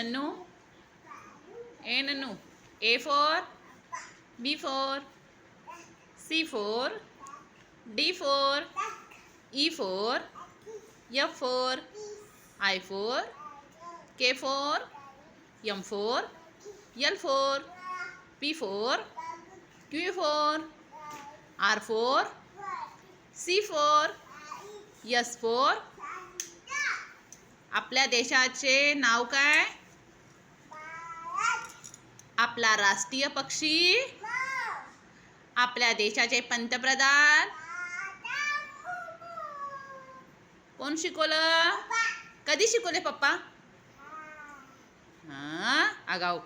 Nannu A Nannu A for B for C for D for E for F for I for K for M for L for P for Q for R for C for S for आपल्या देशाचे नाव काय? आपला राष्ट्रीय पक्षी? आपल्या देशाचे पंतप्रधान? कोण शिकवलं? कधी शिकवले पप्पा? आगाऊ.